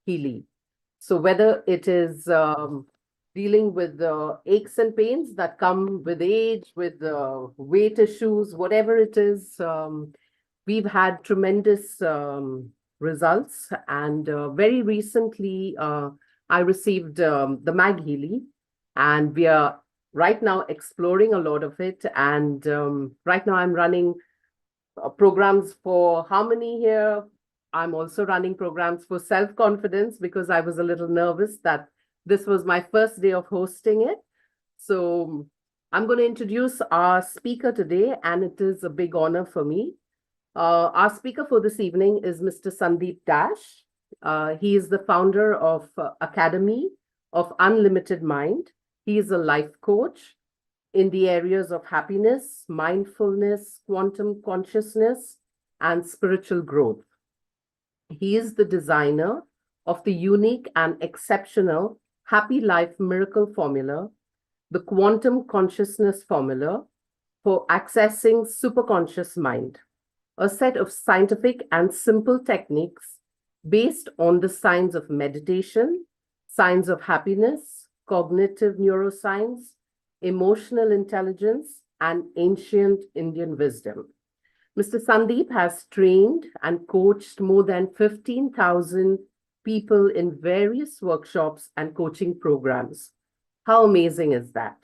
Healy. So whether it is dealing with the aches and pains that come with age, with weight issues, whatever it is, we've had tremendous results. And very recently, I received the Mag Healy, and we are right now exploring a lot of it. And right now I'm running programs for harmony here. I'm also running programs for self-confidence because I was a little nervous that this was my first day of hosting it. So I'm going to introduce our speaker today, and it is a big honor for me. Our speaker for this evening is Mr. Sandip Dash. He is the founder of Academy of Unlimited Mind. He is a life coach in the areas of happiness, mindfulness, quantum consciousness, and spiritual growth. He is the designer of the unique and exceptional Happy Life Miracle Formula, the Quantum Consciousness Formula for accessing superconscious mind, a set of scientific and simple techniques based on the science of meditation, science of happiness, cognitive neuroscience, emotional intelligence, and ancient Indian wisdom. Mr. Sandip has trained and coached more than 15,000 people in various workshops and coaching programs. How amazing is that?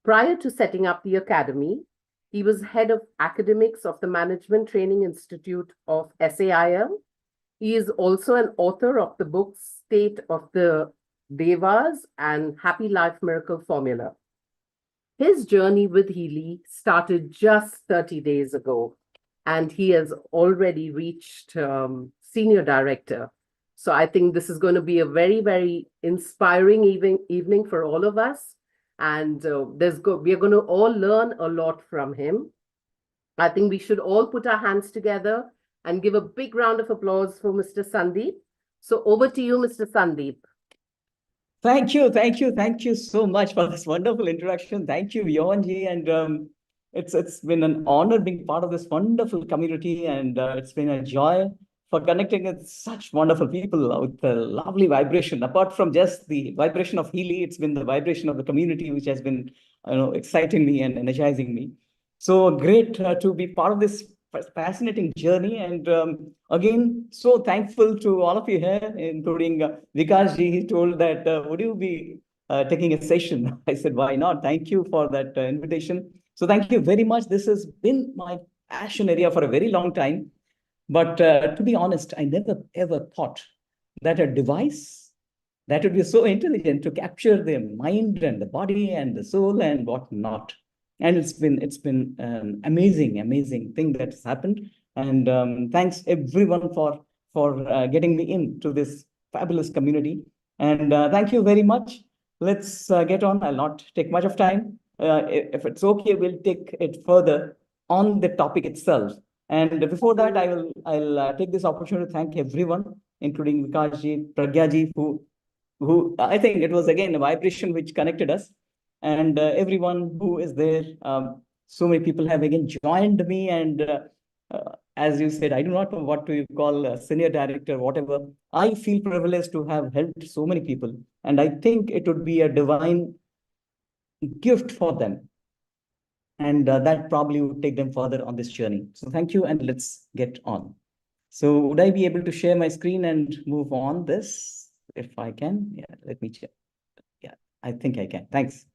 Prior to setting up the academy, he was head of academics of the Management Training Institute of SAIL. He is also an author of the books State of the Devas and Happy Life Miracle Formula. His journey with Healy started just 30 days ago, and he has already reached senior director. So I think this is going to be a very, very inspiring evening for all of us. And we are going to all learn a lot from him. I think we should all put our hands together and give a big round of applause for Mr. Sandip. So over to you, Mr. Sandip. Thank you so much for this wonderful introduction. Thank you, Yohanji, and it's been an honor being part of this wonderful community, and it's been a joy for connecting with such wonderful people with a lovely vibration. Apart from just the vibration of Healy, it's been the vibration of the community which has been, exciting me and energizing me. So great to be part of this fascinating journey, and again, so thankful to all of you here, including Vikas ji. He told that would you be taking a session? I said, why not? Thank you for that invitation. So thank you very much. This has been my passion area for a very long time. But to be honest, I never ever thought that a device that would be so intelligent to capture the mind and the body and the soul and whatnot. And it's been amazing thing that's happened. And thanks everyone for getting me into this fabulous community. And thank you very much. Let's get on. I'll not take much of time. If it's okay, we'll take it further on the topic itself. And before that, I'll take this opportunity to thank everyone, including Vikas ji, Pragya ji, who I think it was again a vibration which connected us, and everyone who is there. So many people have again joined me, and as you said, I do not know what to call a senior director, whatever. I feel privileged to have helped so many people, and I think it would be a divine gift for them. And that probably would take them further on this journey. So thank you, and let's get on. So would I be able to share my screen and move on this? If I can, yeah, let me check. Yeah, I think I can. Thanks.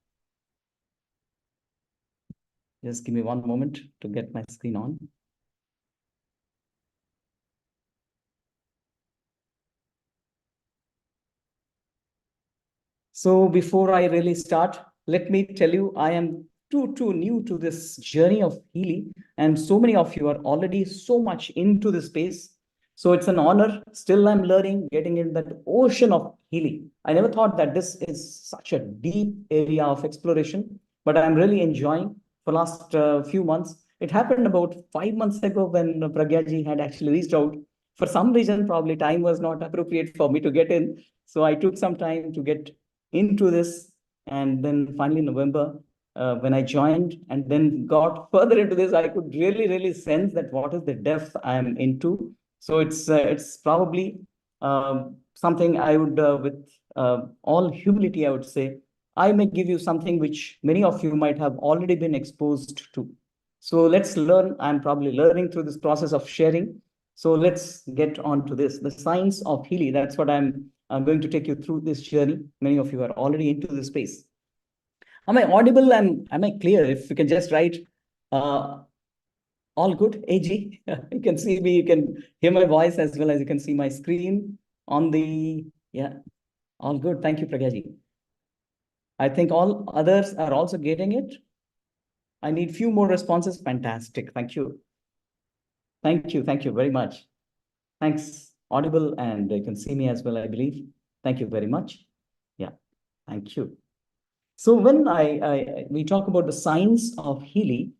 Just give me one moment to get my screen on. So before I really start, let me tell you, I am too new to this journey of Healy, and so many of you are already so much into this space. So it's an honor. Still, I'm learning, getting in that ocean of Healy. I never thought that this is such a deep area of exploration, but I'm really enjoying for last few months. It happened about 5 months ago when Pragya ji had actually reached out. For some reason, probably time was not appropriate for me to get in. So I took some time to get into this, and then finally November, when I joined and then got further into this, I could really sense that what is the depth I am into. So it's probably something I would, with all humility, I would say, I may give you something which many of you might have already been exposed to. So let's learn. I'm probably learning through this process of sharing. So let's get on to this. The science of Healy. That's what I'm going to take you through this journey. Many of you are already into this space. Am I audible and am I clear? If you can just write, all good, AG. You can see me, you can hear my voice as well as you can see my screen on the, yeah, all good. Thank you, Pragyaji. I think all others are also getting it. I need few more responses. Fantastic. Thank you. Thank you. Thank you very much. Thanks. Audible, and you can see me as well, I believe. Thank you very much. Yeah. Thank you. So when we talk about the science of Healy,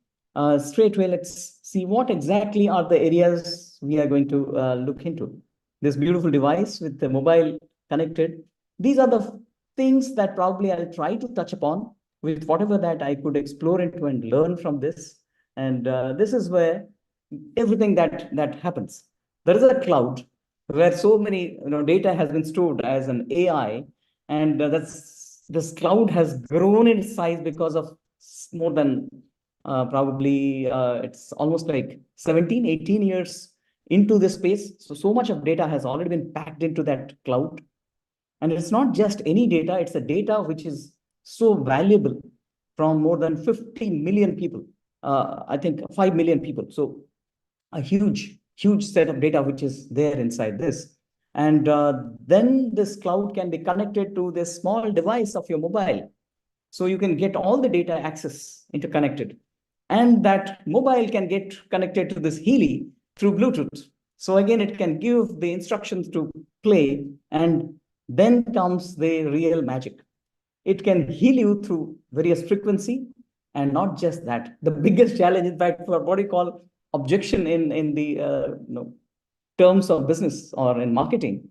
straight away, let's see what exactly are the areas we are going to look into. This beautiful device with the mobile connected. These are the things that probably I'll try to touch upon with whatever that I could explore into and learn from this. And this is where everything that happens. There is a cloud where so many data has been stored as an AI, and this cloud has grown in size because of more than probably it's almost like 17, 18 years into this space. So much of data has already been packed into that cloud. And it's not just any data, it's a data which is so valuable from more than 50 million people. I think 5 million people. So a huge, huge set of data which is there inside this. And then this cloud can be connected to this small device of your mobile. So you can get all the data access interconnected. And that mobile can get connected to this Healy through Bluetooth. So again, it can give the instructions to play, and then comes the real magic. It can heal you through various frequency, and not just that. The biggest challenge, in fact, for what we call objection in the terms of business or in marketing,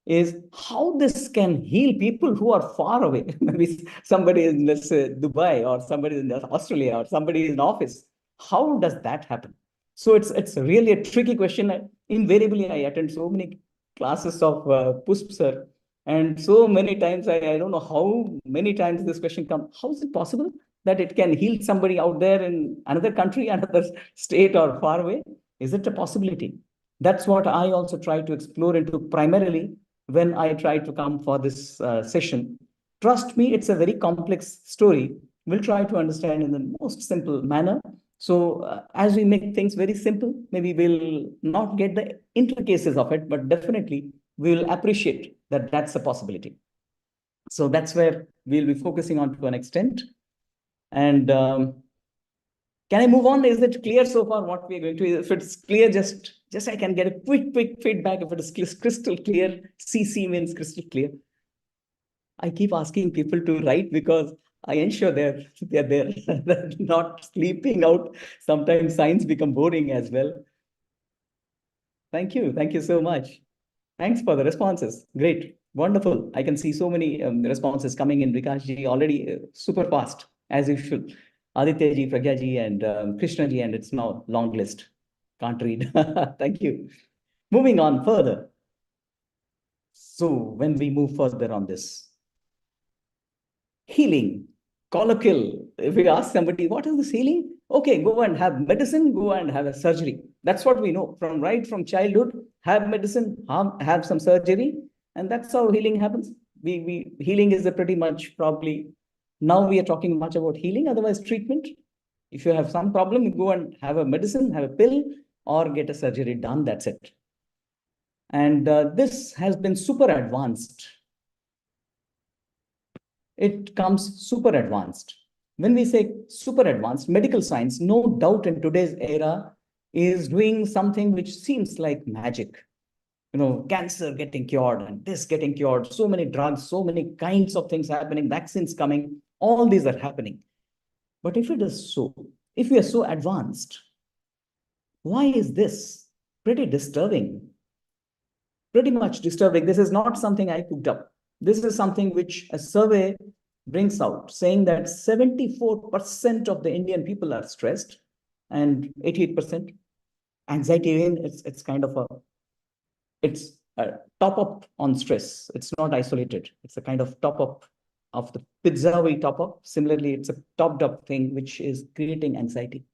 is how this can heal people who are far away. Maybe somebody in, let's say, Dubai, or somebody in Australia, or somebody in office. How does that happen? So it's really a tricky question. Invariably, I attend so many classes of Pusp sir, and so many times I don't know how many times this question comes. How is it possible that it can heal somebody out there in another country, another state, or far away? Is it a possibility? That's what I also try to explore into primarily when I try to come for this session. Trust me, it's a very complex story. We'll try to understand in the most simple manner. So as we make things very simple, maybe we'll not get the intricacies of it, but definitely we'll appreciate that that's a possibility. So that's where we'll be focusing on to an extent. And can I move on? Is it clear so far what we're going to? If it's clear, just I can get a quick feedback. If it is crystal clear, CC means crystal clear. I keep asking people to write because I ensure they're there, they're not sleeping out. Sometimes science become boring as well. Thank you so much. Thanks for the responses. Great, wonderful. I can see so many responses coming in. Vikash ji already super fast as usual. Aditya ji, Pragya ji, and Krishna ji, and it's now long list. Can't read. Thank you. Moving on further. So when we move further on this, healing, colloquial. If we ask somebody, what is this healing? Okay, go and have medicine, go and have a surgery. That's what we know from right from childhood. Have medicine, have some surgery, and that's how healing happens. Healing is a pretty much probably, now we are talking much about healing, otherwise treatment. If you have some problem, you go and have a medicine, have a pill, or get a surgery done, that's it. And this has been super advanced. It comes super advanced. When we say super advanced, medical science, no doubt in today's era, is doing something which seems like magic. Cancer getting cured and this getting cured, so many drugs, so many kinds of things happening, vaccines coming, all these are happening. But if it is so, if we are so advanced, why is this? Pretty disturbing. Pretty much disturbing. This is not something I cooked up. This is something which a survey brings out, saying that 74% of the Indian people are stressed and 88% anxiety. It's kind of it's top up on stress. It's not isolated. It's a kind of top up of the pizza we top up. Similarly, it's a topped up thing which is creating anxiety.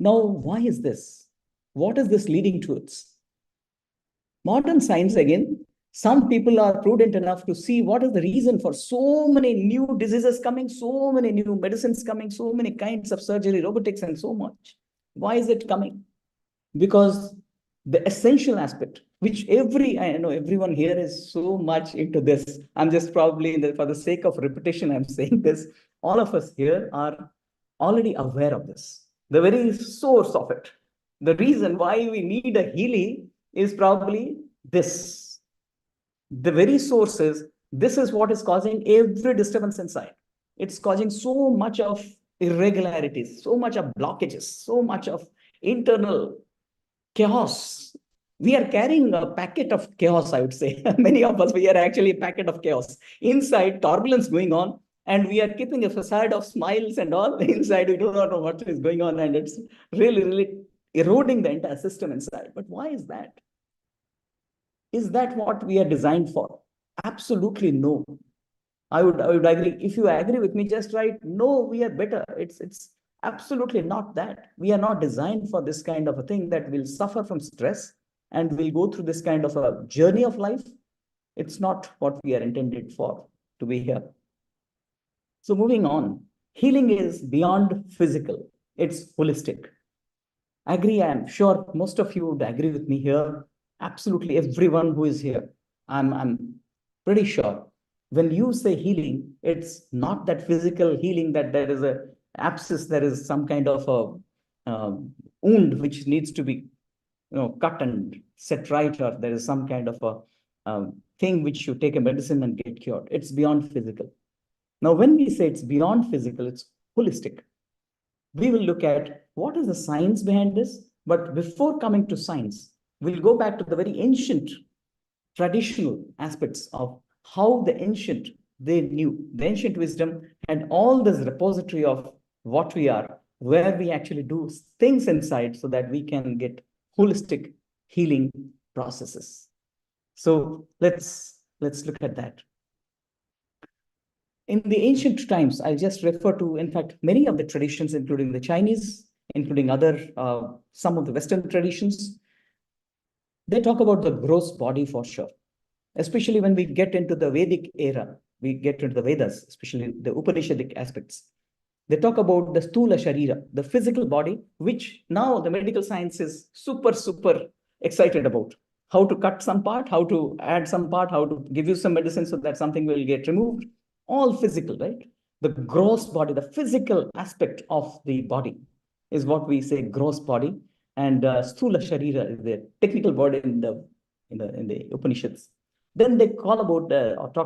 Now, why is this? What is this leading towards? Modern science, again, some people are prudent enough to see what is the reason for so many new diseases coming, so many new medicines coming, so many kinds of surgery, robotics, and so much. Why is it coming? Because the essential aspect, which I know everyone here is so much into this. I'm just probably, for the sake of repetition, I'm saying this. All of us here are already aware of this. The very source of it. The reason why we need a Healy is probably this. The very source is, this is what is causing every disturbance inside. It's causing so much of irregularities, so much of blockages, so much of internal chaos. We are carrying a packet of chaos, I would say. Many of us, we are actually a packet of chaos. Inside, turbulence going on, and we are keeping a facade of smiles and all. Inside, we do not know what is going on, and it's really, really eroding the entire system inside. But why is that? Is that what we are designed for? Absolutely no. I would agree. If you agree with me, just write, no, we are better. It's absolutely not that. We are not designed for this kind of a thing that will suffer from stress and will go through this kind of a journey of life. It's not what we are intended for, to be here. So moving on, healing is beyond physical. It's holistic. Agree, I'm sure most of you would agree with me here. Absolutely everyone who is here. I'm pretty sure. When you say healing, it's not that physical healing that there is a abscess, there is some kind of a wound which needs to be cut and set right, or there is some kind of a thing which you take a medicine and get cured. It's beyond physical. Now, when we say it's beyond physical, it's holistic. We will look at what is the science behind this. But before coming to science, we'll go back to the very ancient, traditional aspects of how the ancient, they knew. The ancient wisdom had all this repository of what we are, where we actually do things inside so that we can get holistic healing processes. So let's look at that. In the ancient times, I just refer to, in fact, many of the traditions, including the Chinese, including some of the Western traditions, they talk about the gross body for sure. Especially when we get into the Vedic era, we get into the Vedas, especially the Upanishadic aspects. They talk about the Stula Sharira, the physical body, which now the medical science is super, super excited about. How to cut some part, how to add some part, how to give you some medicine so that something will get removed. All physical, right? The gross body, the physical aspect of the body is what we say gross body. And Stula Sharira is the technical word in the Upanishads. Then they talk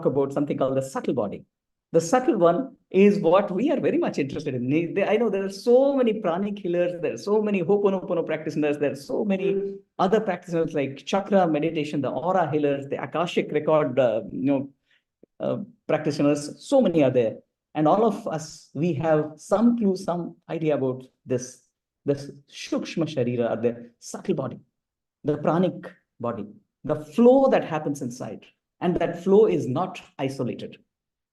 about something called the subtle body. The subtle one is what we are very much interested in. I know there are so many pranic healers, there are so many Ho'oponopono practitioners, there are so many other practitioners like chakra meditation, the aura healers, the Akashic record, practitioners, so many are there. And all of us, we have some clue, some idea about this Shukshma Sharira, or the subtle body, the pranic body, the flow that happens inside. And that flow is not isolated.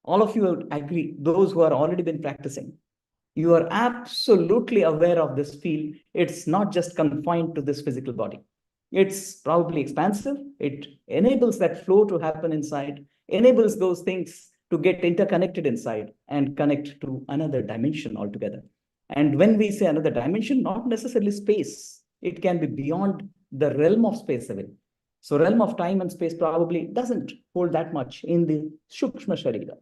All of you would agree, those who are already been practicing, you are absolutely aware of this field. It's not just confined to this physical body. It's probably expansive. It enables that flow to happen inside, enables those things to get interconnected inside and connect to another dimension altogether. And when we say another dimension, not necessarily space, it can be beyond the realm of space even. So realm of time and space probably doesn't hold that much in the Shukshma Sharira.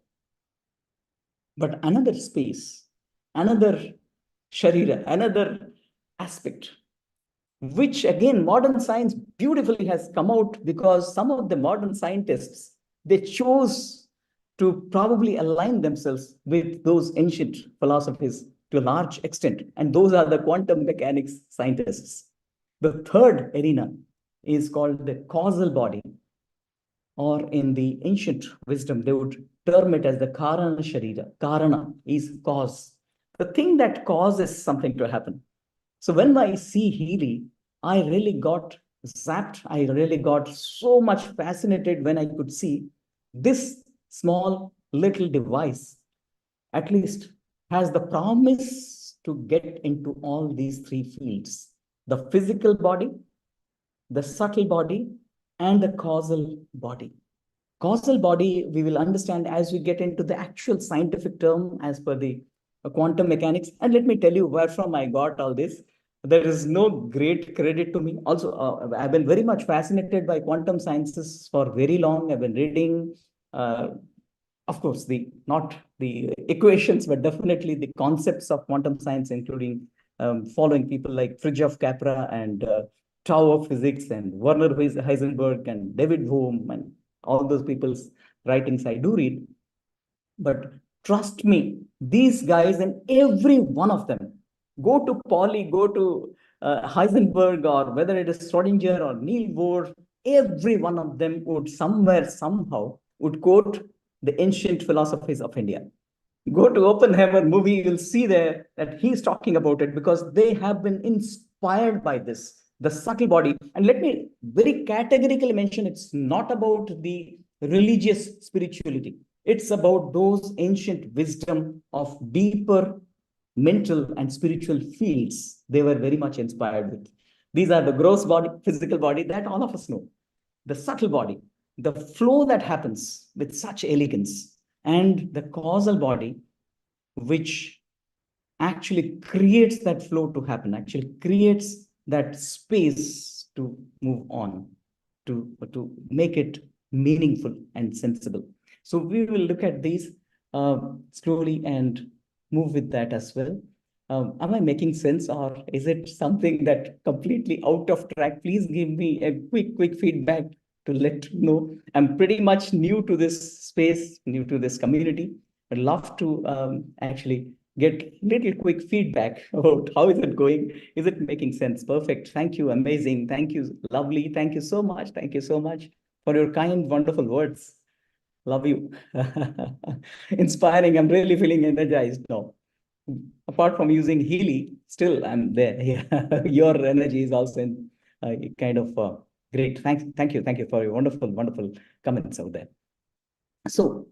But another space, another Sharira, another aspect, which again, modern science beautifully has come out because some of the modern scientists, they chose to probably align themselves with those ancient philosophies to a large extent. And those are the quantum mechanics scientists. The third arena is called the causal body, or in the ancient wisdom, they would term it as the Karana Sharira. Karana is cause. The thing that causes something to happen. So when I see Healy, I really got zapped. I really got so much fascinated when I could see this small little device at least has the promise to get into all these three fields: the physical body, the subtle body, and the causal body. Causal body, we will understand as we get into the actual scientific term as per the quantum mechanics. And let me tell you where from I got all this. There is no great credit to me. Also, I've been very much fascinated by quantum sciences for very long. I've been reading, uh, of course, not the equations, but definitely the concepts of quantum science, including following people like Fritjof Capra and Tao of physics and Werner Heisenberg and David Bohm and all those people's writings I do read. But trust me, these guys and every one of them, go to Pauli, go to Heisenberg, or whether it is Schrodinger or Neil Bohr, every one of them would somewhere, somehow, would quote the ancient philosophies of India. Go to Oppenheimer movie, you'll see there that he's talking about it because they have been inspired by this, the subtle body. And let me very categorically mention, it's not about the religious spirituality. It's about those ancient wisdom of deeper mental and spiritual fields they were very much inspired with. These are the gross body, physical body that all of us know, the subtle body, the flow that happens with such elegance, and the causal body, which actually creates that flow to happen, actually creates that space to move on, to make it meaningful and sensible. So we will look at these slowly and move with that as well. Am I making sense, or is it something that completely out of track? Please give me a quick feedback to let know. I'm pretty much new to this space, new to this community. I'd love to actually get little quick feedback about how is it going? Is it making sense? Perfect. Thank you. Amazing. Thank you. Lovely. Thank you so much. Thank you so much for your kind, wonderful words. Love you. Inspiring. I'm really feeling energized now. Apart from using Healy, still I'm there. Yeah. Your energy is also in, kind of great. Thank you for your wonderful comments out there. So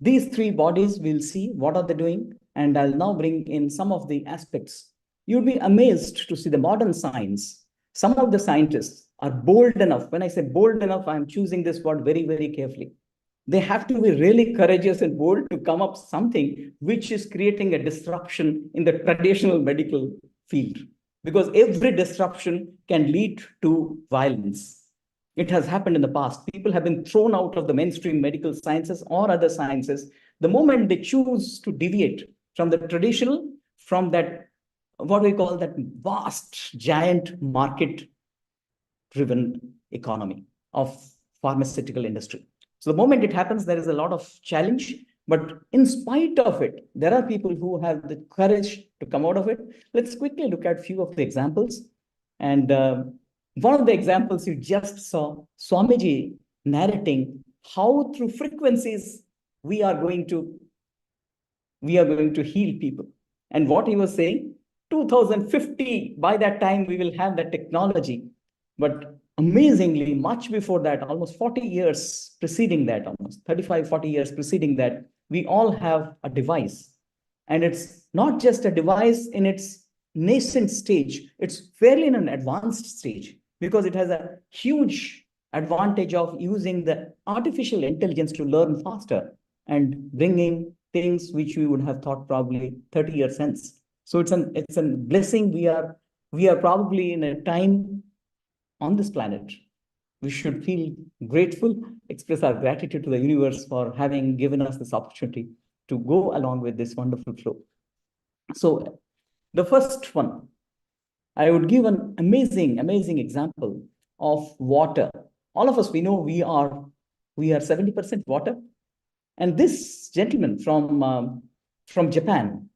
these three bodies, we'll see what are they doing, and I'll now bring in some of the aspects. You'd be amazed to see the modern science. Some of the scientists are bold enough. When I say bold enough, I'm choosing this word very carefully. They have to be really courageous and bold to come up something which is creating a disruption in the traditional medical field, because every disruption can lead to violence. It has happened in the past. People have been thrown out of the mainstream medical sciences or other sciences the moment they choose to deviate from the traditional, from that, what we call that vast, giant market driven economy of pharmaceutical industry. So the moment it happens, there is a lot of challenge. But in spite of it, there are people who have the courage to come out of it. Let's quickly look at a few of the examples. And one of the examples you just saw, Swamiji narrating how through frequencies we are going to heal people. And what he was saying, 2050, by that time, we will have that technology. But amazingly, much before that, almost 40 years preceding that, almost 35, 40 years preceding that, we all have a device. And it's not just a device in its nascent stage, it's fairly in an advanced stage, because it has a huge advantage of using the artificial intelligence to learn faster and bringing things which we would have thought probably 30 years since. So it's a blessing. We are probably in a time on this planet. We should feel grateful, express our gratitude to the universe for having given us this opportunity to go along with this wonderful flow. So the first one, I would give an amazing example of water. All of us, we know we are 70% water. And this gentleman from Japan,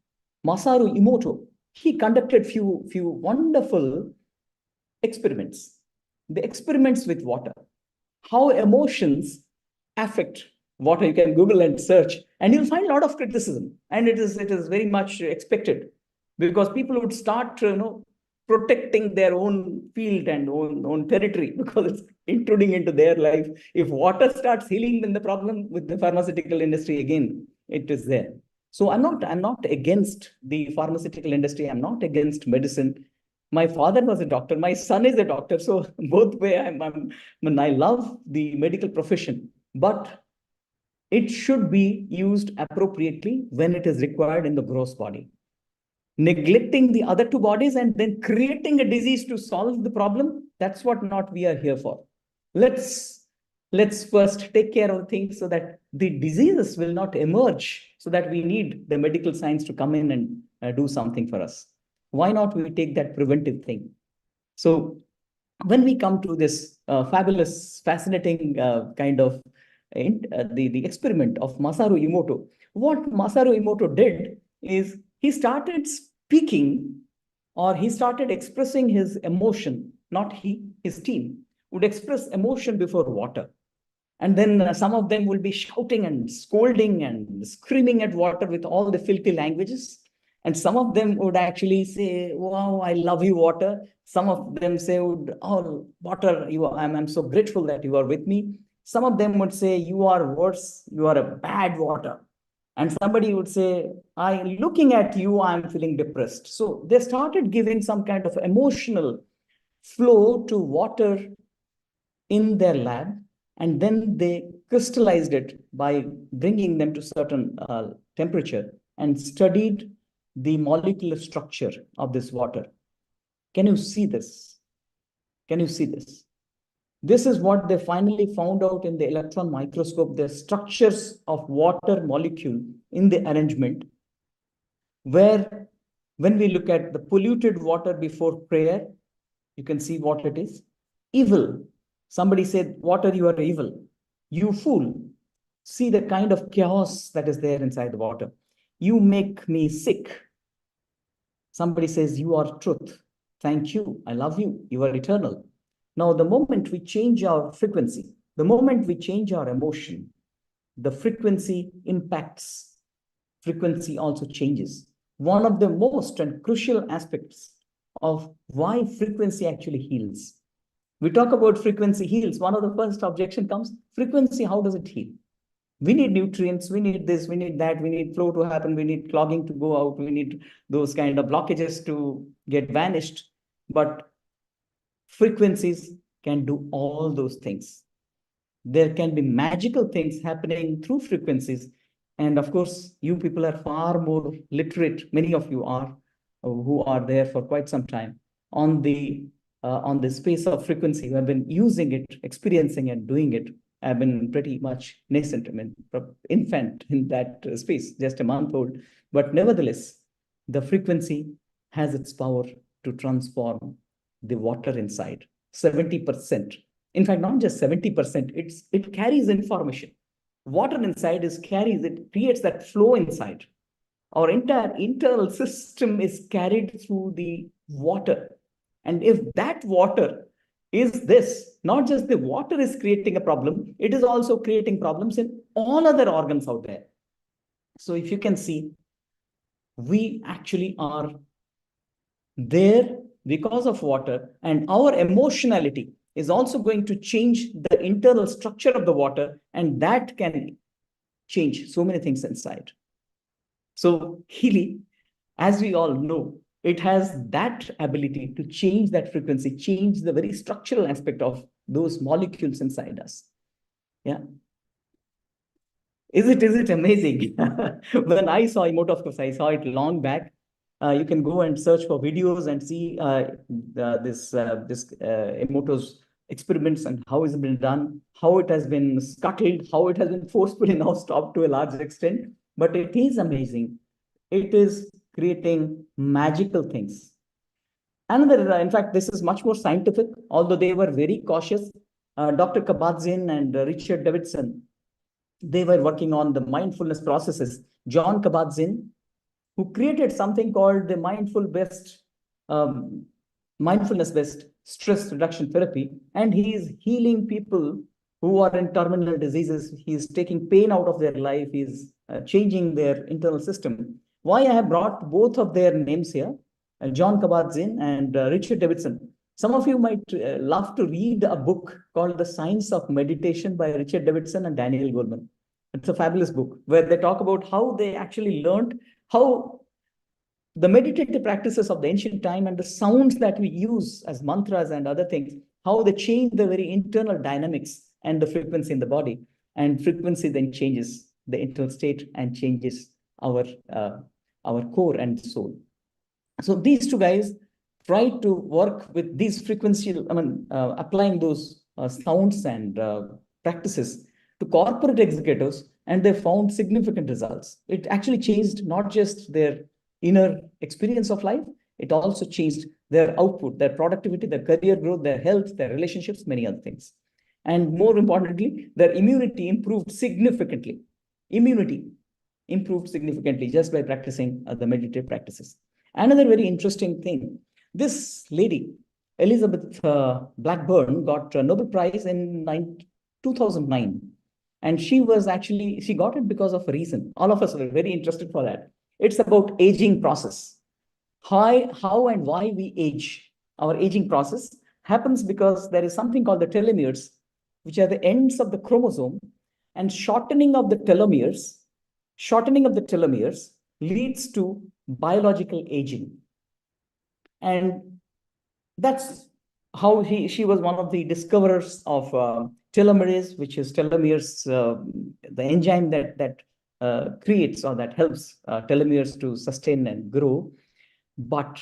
Masaru Emoto, he conducted few wonderful experiments. The experiments with water, how emotions affect water. You can Google and search, and you'll find a lot of criticism. And it is very much expected, because people would start, protecting their own field and own territory because it's intruding into their life. If water starts healing, then the problem with the pharmaceutical industry, again, it is there. So I'm not against the pharmaceutical industry. I'm not against medicine. My father was a doctor. My son is a doctor. So both way, I love the medical profession, but it should be used appropriately when it is required in the gross body. Neglecting the other two bodies and then creating a disease to solve the problem, that's what not we are here for. Let's first take care of things so that the diseases will not emerge, so that we need the medical science to come in and do something for us. Why not we take that preventive thing? So when we come to this fabulous, fascinating kind of the experiment of Masaru Emoto, what Masaru Emoto did is he started speaking, or he started expressing his emotion, not he, his team would express emotion before water. And then some of them will be shouting and scolding and screaming at water with all the filthy languages. And some of them would actually say, wow, I love you, water. Some of them say, oh, water, I'm so grateful that you are with me. Some of them would say, you are worse, you are a bad water. And somebody would say, looking at you, I'm feeling depressed. So they started giving some kind of emotional flow to water in their lab, and then they crystallized it by bringing them to certain temperature and studied the molecular structure of this water. Can you see this? Can you see this? This is what they finally found out in the electron microscope, the structures of water molecule in the arrangement, where when we look at the polluted water before prayer, you can see what it is. Evil. Somebody said, water, you are evil. You fool. See the kind of chaos that is there inside the water. You make me sick. Somebody says, you are truth. Thank you. I love you. You are eternal. Now, the moment we change our frequency, the moment we change our emotion, the frequency impacts. Frequency also changes. One of the most and crucial aspects of why frequency actually heals. We talk about frequency heals. One of the first objection comes, frequency, how does it heal? We need nutrients, we need this, we need that, we need flow to happen, we need clogging to go out, we need those kind of blockages to get vanished. But frequencies can do all those things. There can be magical things happening through frequencies. And of course, you people are far more literate, many of you are, who are there for quite some time on the space of frequency, who have been using it, experiencing and doing it. I've been pretty much nascent, I mean, infant in that space, just a month old. But nevertheless, the frequency has its power to transform the water inside. 70%. In fact, not just 70%, it carries information. Water inside it creates that flow inside. Our entire internal system is carried through the water. And if that water is this, not just the water is creating a problem, it is also creating problems in all other organs out there. So if you can see, we actually are there because of water, and our emotionality is also going to change the internal structure of the water, and that can change so many things inside. So Healy, as we all know, it has that ability to change that frequency, change the very structural aspect of those molecules inside us. Yeah. Is it amazing? When I saw Emoto, of course, I saw it long back. You can go and search for videos and see this Emoto's experiments and how it's been done, how it has been scuttled, how it has been forcefully now stopped to a large extent. But it is amazing. It is creating magical things. Another, in fact, this is much more scientific, although they were very cautious. Dr. Kabat-Zinn and Richard Davidson, they were working on the mindfulness processes. John Kabat-Zinn, who created something called the mindfulness-based stress reduction therapy, and he is healing people who are in terminal diseases. He is taking pain out of their life. He is changing their internal system. Why I have brought both of their names here? John Kabat-Zinn and Richard Davidson. Some of you might love to read a book called The Science of Meditation by Richard Davidson and Daniel Goleman. It's a fabulous book where they talk about how they actually learned how the meditative practices of the ancient time and the sounds that we use as mantras and other things, how they change the very internal dynamics and the frequency in the body. And frequency then changes the internal state and changes our core and soul. So these two guys tried to work with these frequency, applying those sounds and practices to corporate executives, and they found significant results. It actually changed not just their inner experience of life, it also changed their output, their productivity, their career growth, their health, their relationships, many other things. And more importantly, their immunity improved significantly. Immunity improved significantly just by practicing the meditative practices. Another very interesting thing, this lady, Elizabeth Blackburn, got a Nobel Prize in 2009. And she got it because of a reason. All of us were very interested for that. It's about aging process. How and why we age. Our aging process happens because there is something called the telomeres, which are the ends of the chromosome, and shortening of the telomeres leads to biological aging. And that's how she was one of the discoverers of telomerase, which is telomeres, the enzyme that creates or that helps telomeres to sustain and grow. But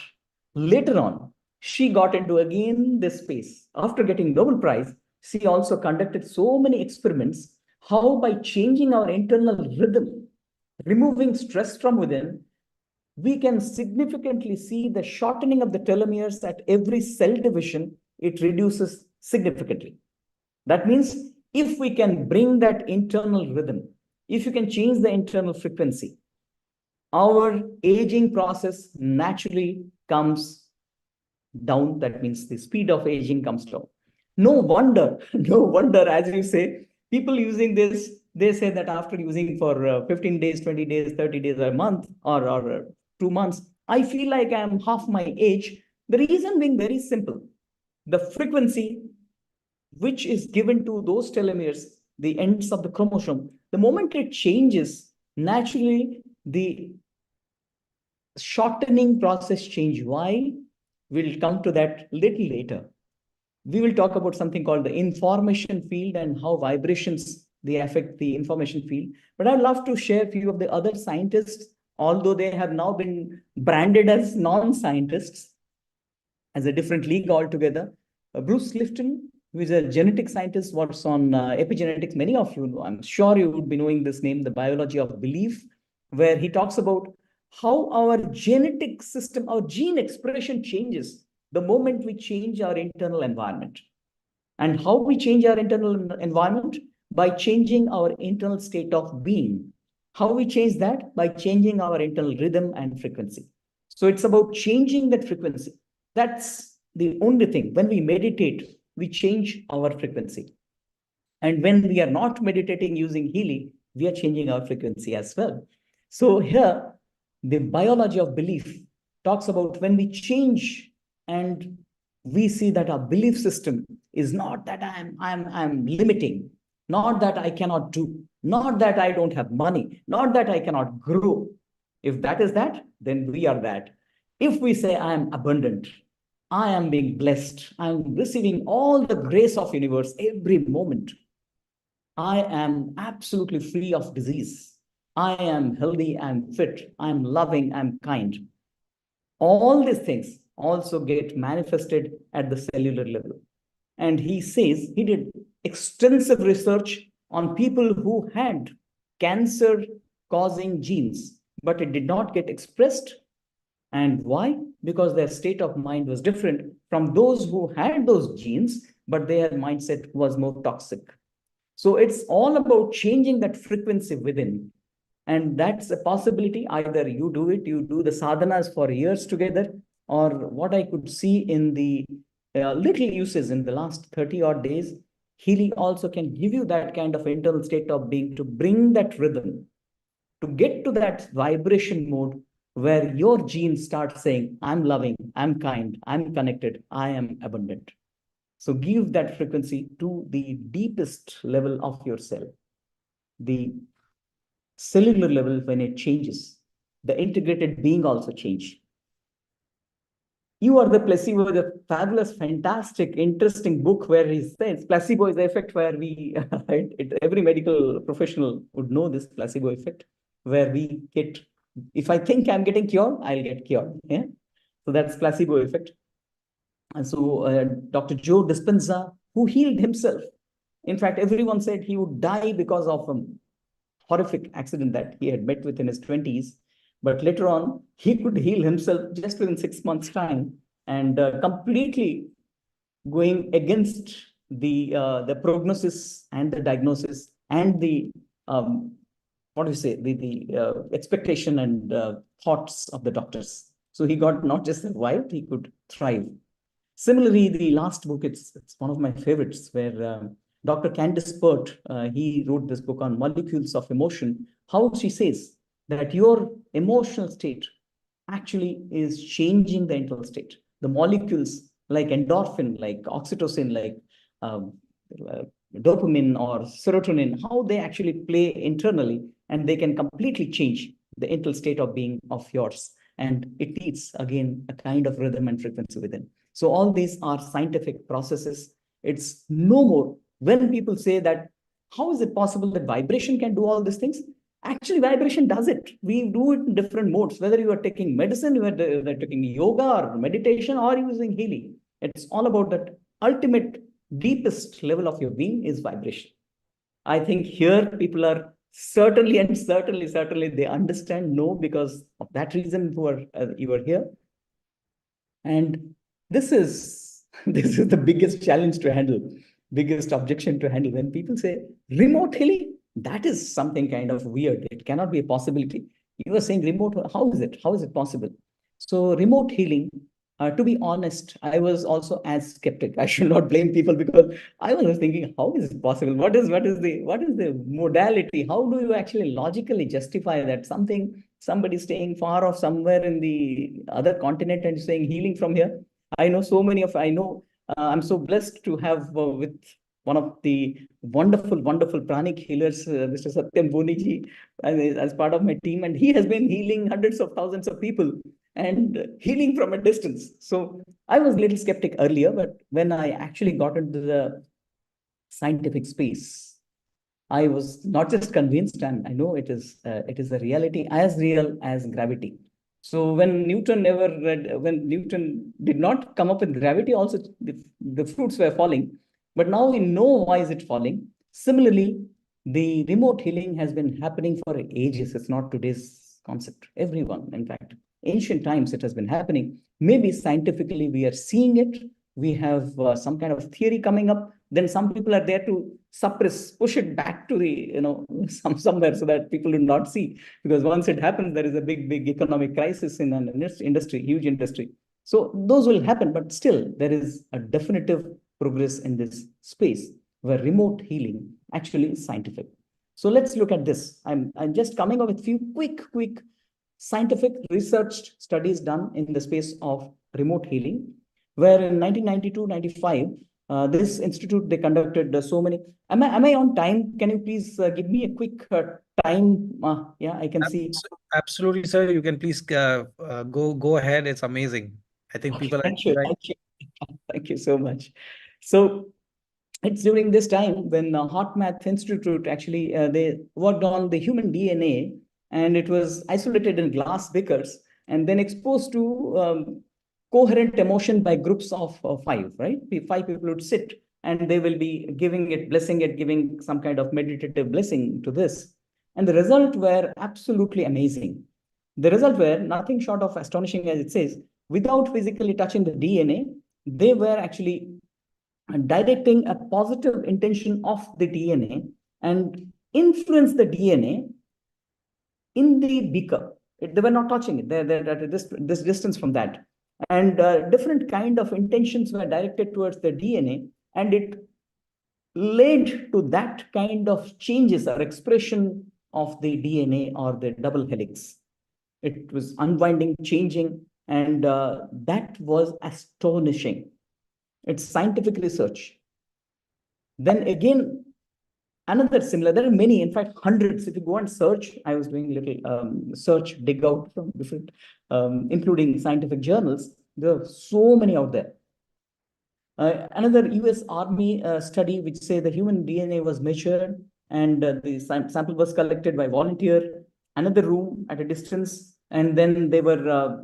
later on, she got into again this space. After getting Nobel Prize, she also conducted so many experiments, how by changing our internal rhythm, removing stress from within, we can significantly see the shortening of the telomeres at every cell division. It reduces significantly. That means if we can bring that internal rhythm, if you can change the internal frequency, our aging process naturally comes down. That means the speed of aging comes down. No wonder, as you say, people using this, they say that after using for 15 days, 20 days, 30 days, a month, or 2 months, I feel like I'm half my age. The reason being very simple. The frequency which is given to those telomeres, the ends of the chromosome, the moment it changes, naturally the shortening process change. Why? We'll come to that little later. We will talk about something called the information field and how vibrations, they affect the information field. But I'd love to share a few of the other scientists, although they have now been branded as non-scientists, as a different league altogether. Bruce Lifton, who is a genetic scientist, works on epigenetics. Many of you know, I'm sure you would be knowing this name, the biology of belief, where he talks about how our genetic system, our gene expression changes the moment we change our internal environment. And how we change our internal environment? By changing our internal state of being. How we change that? By changing our internal rhythm and frequency. So it's about changing that frequency. That's the only thing. When we meditate, we change our frequency. And when we are not meditating using Healy, we are changing our frequency as well. So here, the biology of belief talks about when we change and we see that our belief system is not that I'm limiting, not that I cannot do, not that I don't have money, not that I cannot grow. If that is that, then we are that. If we say I am abundant, I am being blessed, I'm receiving all the grace of universe every moment, I am absolutely free of disease, I am healthy, I'm fit, I'm loving, I'm kind. All these things also get manifested at the cellular level. And he says he did extensive research on people who had cancer-causing genes, but it did not get expressed. And why? Because their state of mind was different from those who had those genes, but their mindset was more toxic. So it's all about changing that frequency within. And that's a possibility. Either you do it, you do the sadhanas for years together, or what I could see in the little uses in the last 30 odd days, Healy also can give you that kind of internal state of being to bring that rhythm, to get to that vibration mode where your genes start saying, I'm loving, I'm kind, I'm connected, I am abundant. So give that frequency to the deepest level of your cell, the cellular level. When it changes, the integrated being also change. You Are the Placebo, the fabulous, fantastic, interesting book where he says placebo is the effect where we, every medical professional would know this placebo effect, where we get, if I think I'm getting cured, I'll get cured. Yeah. So that's placebo effect. And so Dr. Joe Dispenza, who healed himself. In fact, everyone said he would die because of a horrific accident that he had met with in his 20s. But later on, he could heal himself just within 6 months' time, and completely going against the prognosis and the diagnosis and the what do you say, the expectation and thoughts of the doctors. So he got not just survived, he could thrive. Similarly, the last book, it's one of my favorites, where Dr. Candice Pert, he wrote this book on molecules of emotion, how she says that your emotional state actually is changing the internal state. The molecules like endorphin, like oxytocin, like um, uh, dopamine or serotonin, how they actually play internally, and they can completely change the internal state of being of yours. And it needs, again, a kind of rhythm and frequency within. So all these are scientific processes. It's no more when people say that, how is it possible that vibration can do all these things? Actually, vibration does it. We do it in different modes, whether you are taking medicine, you are taking yoga or meditation, or using Healy. It's all about that ultimate, deepest level of your being is vibration. I think here people are certainly and certainly they understand no, because of that reason you are here. And this is this is the biggest challenge to handle, biggest objection to handle. When people say remote healing, that is something kind of weird. It cannot be a possibility. You are saying remote, how is it? How is it possible? So remote healing, to be honest, I was also as skeptic. I should not blame people, because I was thinking, how is it possible? What is the modality? How do you actually logically justify that somebody staying far off somewhere in the other continent and saying healing from here? I'm so blessed to have with one of the wonderful pranic healers, Mr. Satyam Boniji, as part of my team, and he has been healing hundreds of thousands of people and healing from a distance. So I was a little skeptic earlier, but when I actually got into the scientific space, I was not just convinced, and I know it is a reality as real as gravity. So when Newton did not come up with gravity, also the fruits were falling. But now we know why is it falling. Similarly, the remote healing has been happening for ages. It's not today's concept. Everyone, in fact, ancient times it has been happening. Maybe scientifically we are seeing it. We have some kind of theory coming up. Then some people are there to suppress, push it back to the somewhere, so that people do not see. Because once it happens, there is a big economic crisis in an industry, huge industry. So those will happen, but still there is a definitive progress in this space where remote healing actually is scientific. So let's look at this. I'm just coming up with a few quick scientific research studies done in the space of remote healing, where in 1992-95, this institute, they conducted so many. Am I on time? Can you please give me a quick time? Yeah, I can see. Absolutely, sir. You can please go ahead. It's amazing. I think Okay, people are thank you. enjoying. Thank you. Thank you so much. So it's during this time when Hot Math Institute actually they worked on the human DNA, and it was isolated in glass beakers and then exposed to coherent emotion by groups of five, right? The five people would sit and they will be giving it, blessing it, giving some kind of meditative blessing to this. And the result were absolutely amazing. The result were nothing short of astonishing, as it says. Without physically touching the DNA, they were actually directing a positive intention of the DNA and influence the DNA in the beaker. They were not touching it. They're at this distance from that. And different kind of intentions were directed towards the DNA, and it led to that kind of changes or expression of the DNA or the double helix. It was unwinding, changing, and that was astonishing. It's scientific research. Then again, another similar, there are many, in fact, hundreds. If you go and search, I was doing a little search, dig out from different, including scientific journals. There are so many out there. Another US Army study, which say the human DNA was measured and the sample was collected by volunteer, another room at a distance, and then they were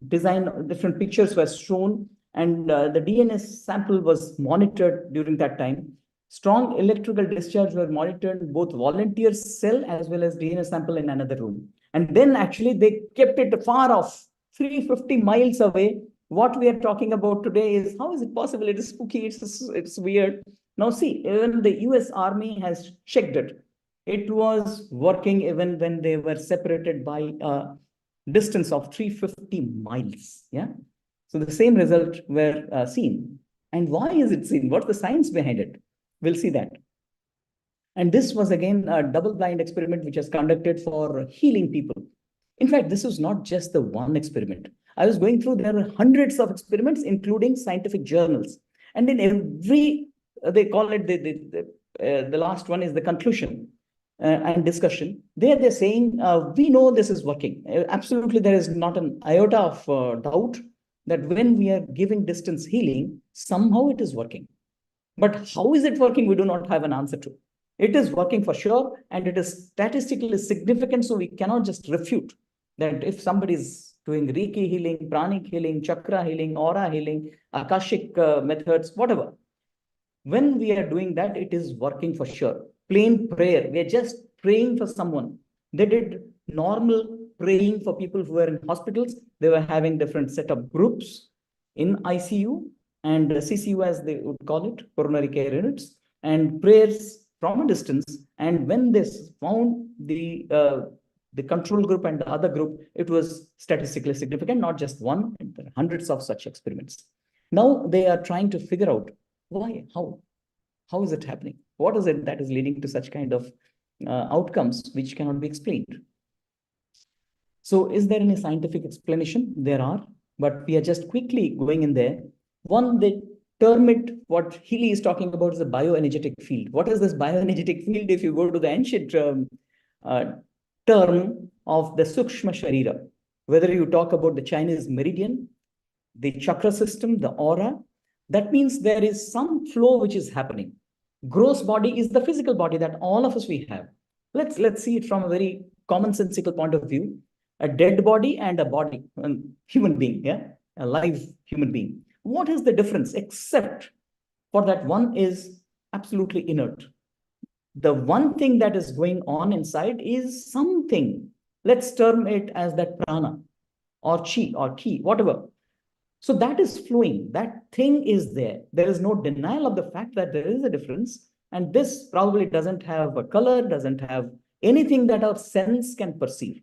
designed, different pictures were shown, and the DNA sample was monitored during that time. Strong electrical discharge were monitored, both volunteer cell as well as DNA sample in another room. And then actually they kept it far off, 350 miles away. What we are talking about today is, how is it possible? It is spooky, it's weird. Now see, even the US Army has checked it. It was working even when they were separated by a distance of 350 miles. Yeah. So the same result were seen. And why is it seen? What's the science behind it? We'll see that. And this was again a double-blind experiment which was conducted for healing people. In fact, this was not just the one experiment. I was going through, there are hundreds of experiments, including scientific journals. And in every, they call it, the last one is the conclusion and discussion. There they're saying, we know this is working. Absolutely, there is not an iota of doubt that when we are giving distance healing, somehow it is working. But how is it working? We do not have an answer to. It is working for sure, and it is statistically significant, so we cannot just refute that if somebody is doing Reiki healing, pranic healing, chakra healing, aura healing, Akashic methods, whatever. When we are doing that, it is working for sure. Plain prayer, we are just praying for someone. They did normal praying for people who were in hospitals. They were having different set of groups in ICU and CCU, as they would call it, coronary care units, and prayers from a distance. And when they found the control group and the other group, it was statistically significant, not just one, there are hundreds of such experiments. Now they are trying to figure out why, how is it happening? What is it that is leading to such kind of outcomes which cannot be explained? So is there any scientific explanation? There are, but we are just quickly going in there. One, they term it, what Healy is talking about is the bioenergetic field. What is this bioenergetic field? If you go to the ancient term of the Sukshma Sharira, whether you talk about the Chinese meridian, the chakra system, the aura, that means there is some flow which is happening. Gross body is the physical body that all of us we have. Let's see it from a very commonsensical point of view. A dead body and a body, a human being, yeah, a live human being. What is the difference except for that one is absolutely inert? The one thing that is going on inside is something. Let's term it as that prana or chi or ki, whatever. So that is flowing. That thing is there. There is no denial of the fact that there is a difference. And this probably doesn't have a color, doesn't have anything that our sense can perceive.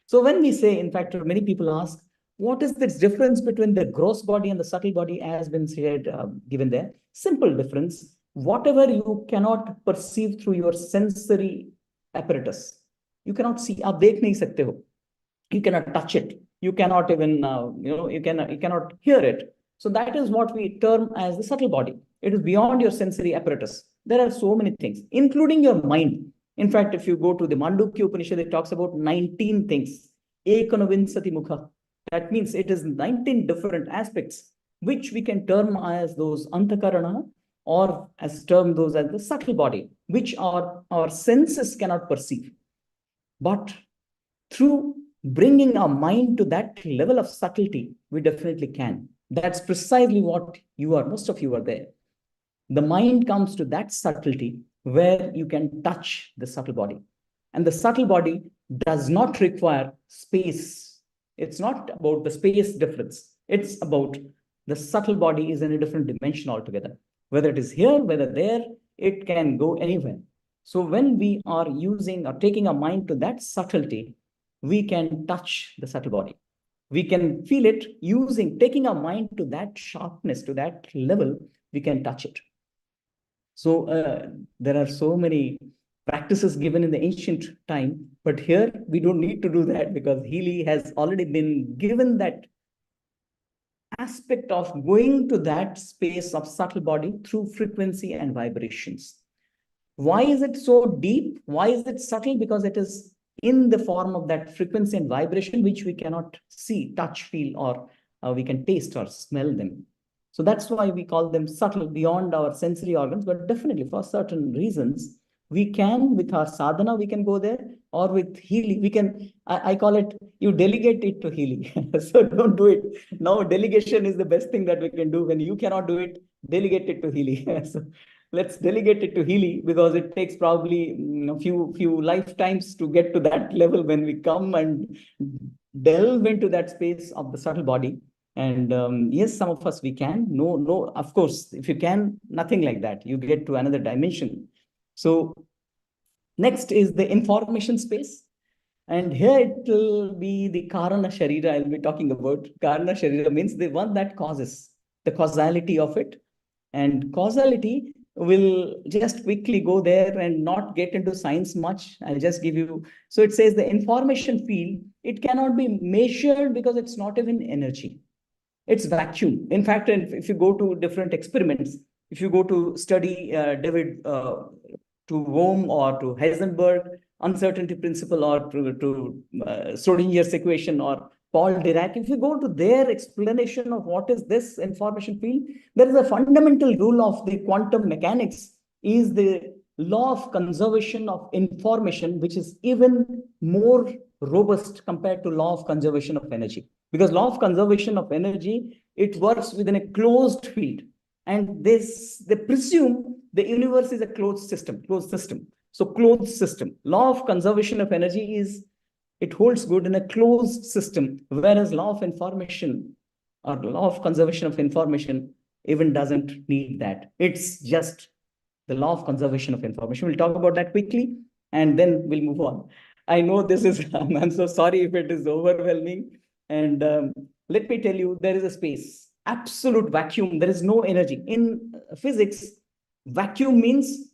So when we say, in fact, many people ask, what is this difference between the gross body and the subtle body has been said, given there? Simple difference. Whatever you cannot perceive through your sensory apparatus, you cannot see. आप देख नहीं सकते हो. You cannot touch it. You cannot even, you cannot hear it. So that is what we term as the subtle body. It is beyond your sensory apparatus. There are so many things, including your mind. In fact, if you go to the Mandukya Upanishad, it talks about 19 things. Ekanavinsati mukha. That means it is 19 different aspects, which we can term as those antakarana, or as term those as the subtle body, which our senses cannot perceive. But through bringing our mind to that level of subtlety, we definitely can. That's precisely what you are, most of you are there. The mind comes to that subtlety where you can touch the subtle body. And the subtle body does not require space. It's not about the space difference. It's about the subtle body is in a different dimension altogether. Whether it is here, whether there, it can go anywhere. So when we are using or taking our mind to that subtlety, we can touch the subtle body. We can feel it taking our mind to that sharpness, to that level, we can touch it. So there are so many practices given in the ancient time. But here we don't need to do that, because Healy has already been given that aspect of going to that space of subtle body through frequency and vibrations. Why is it so deep? Why is it subtle? Because it is in the form of that frequency and vibration, which we cannot see, touch, feel, or we can taste or smell them. So that's why we call them subtle, beyond our sensory organs. But definitely for certain reasons, we can, with our sadhana, we can go there, or with Healy, we can, I call it, you delegate it to Healy. So don't do it. Now, delegation is the best thing that we can do. When you cannot do it, delegate it to Healy. So let's delegate it to Healy, because it takes probably a few lifetimes to get to that level when we come and delve into that space of the subtle body. And yes, some of us, we can. No, of course, if you can, nothing like that. You get to another dimension. So next is the information space. And here it will be the Karana Sharira I'll be talking about. Karana Sharira means the one that causes, the causality of it. And causality will just quickly go there and not get into science much. I'll just give you. So it says the information field, it cannot be measured because it's not even energy. It's vacuum. In fact, if you go to different experiments, if you go to study David to Bohm or to Heisenberg, uncertainty principle, or to Schrodinger's equation, or Paul Dirac, if you go to their explanation of what is this information field, there is a fundamental rule of the quantum mechanics, is the law of conservation of information, which is even more robust compared to law of conservation of energy. Because law of conservation of energy, it works within a closed field. And they presume the universe is a closed system. So closed system. Law of conservation of energy is, it holds good in a closed system, whereas law of information or law of conservation of information even doesn't need that. It's just the law of conservation of information. We'll talk about that quickly, and then we'll move on. I know this is, I'm so sorry if it is overwhelming. And let me tell you, there is a space, absolute vacuum. There is no energy. In physics, vacuum means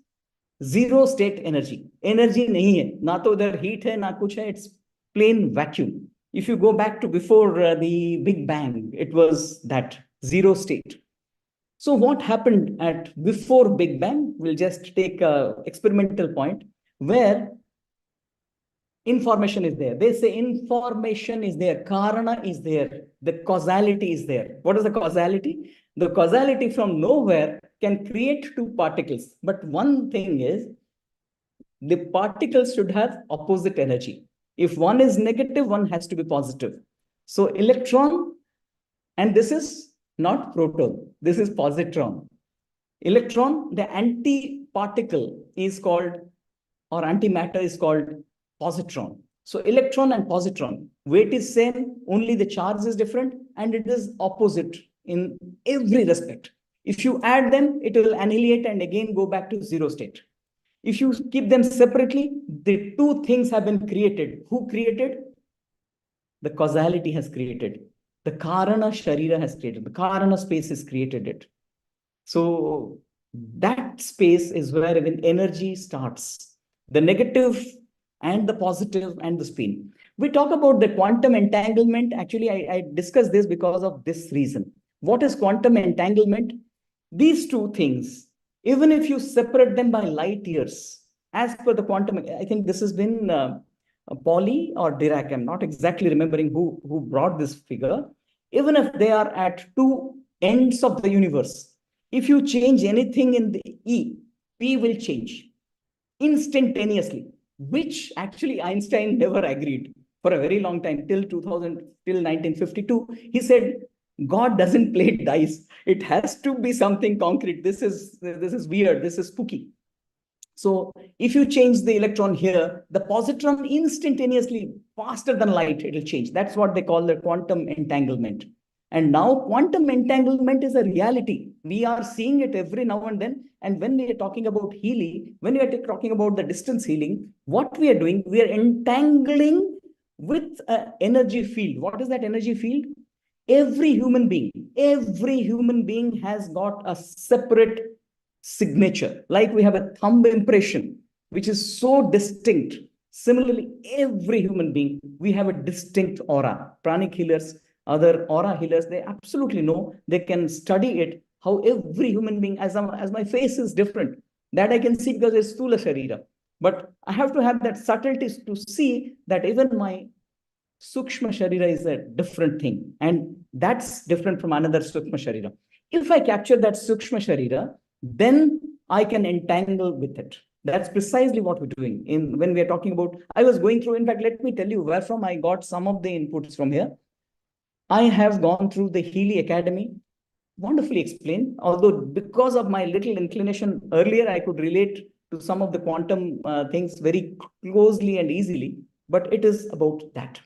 zero state energy. Energy nahi hai. Na to udhar heat hai, na kuch hai. It's plain vacuum. If you go back to before the Big Bang, it was that zero state. So what happened at before Big Bang? We'll just take an experimental point where information is there. They say information is there, Karana is there, the causality is there. What is the causality? The causality from nowhere can create two particles. But one thing is, the particles should have opposite energy. If one is negative, one has to be positive. So electron, and this is not proton, this is positron. Electron, the anti-particle is called, or antimatter is called positron. So electron and positron, weight is same, only the charge is different, and it is opposite in every respect. If you add them, it will annihilate and again go back to zero state. If you keep them separately, the two things have been created. Who created? The causality has created. The Karana Sharira has created. The Karana space has created it. So that space is where even energy starts. The negative and the positive and the spin. We talk about the quantum entanglement. Actually, I discussed this because of this reason. What is quantum entanglement? These two things, even if you separate them by light years, as per the quantum, I think this has been Pauli or Dirac, I'm not exactly remembering who brought this figure. Even if they are at two ends of the universe, if you change anything in the E, P will change instantaneously, which actually Einstein never agreed for a very long time, till 1952. He said, God doesn't play dice. It has to be something concrete. This is weird. This is spooky. So if you change the electron here, the positron instantaneously, faster than light, it will change. That's what they call the quantum entanglement. And now quantum entanglement is a reality. We are seeing it every now and then. And when we are talking about Healy, when we are talking about the distance healing, what we are doing, we are entangling with an energy field. What is that energy field? Every human being has got a separate signature. Like we have a thumb impression. which is so distinct. Similarly, every human being, we have a distinct aura. Pranic healers, other aura healers, they absolutely know, they can study it, how every human being, as my face is different, that I can see because it's Sthula Sharira. But I have to have that subtlety to see that even my Sukshma Sharira is a different thing. And that's different from another Sukshma Sharira. If I capture that Sukshma Sharira, then I can entangle with it. That's precisely what we're doing. When we are talking about, I was going through, in fact, let me tell you where from I got some of the inputs from here. I have gone through the Healy Academy, wonderfully explained. Although because of my little inclination earlier, I could relate to some of the quantum things very closely and easily, but it is about that.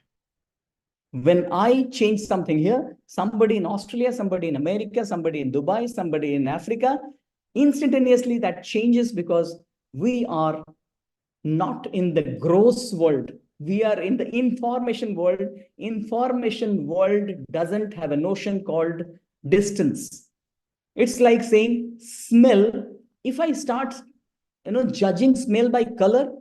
When I change something here, somebody in Australia, somebody in America, somebody in Dubai, somebody in Africa, instantaneously that changes because we are not in the gross world. We are in the information world. Information world doesn't have a notion called distance. It's like saying smell. If I start, judging smell by color,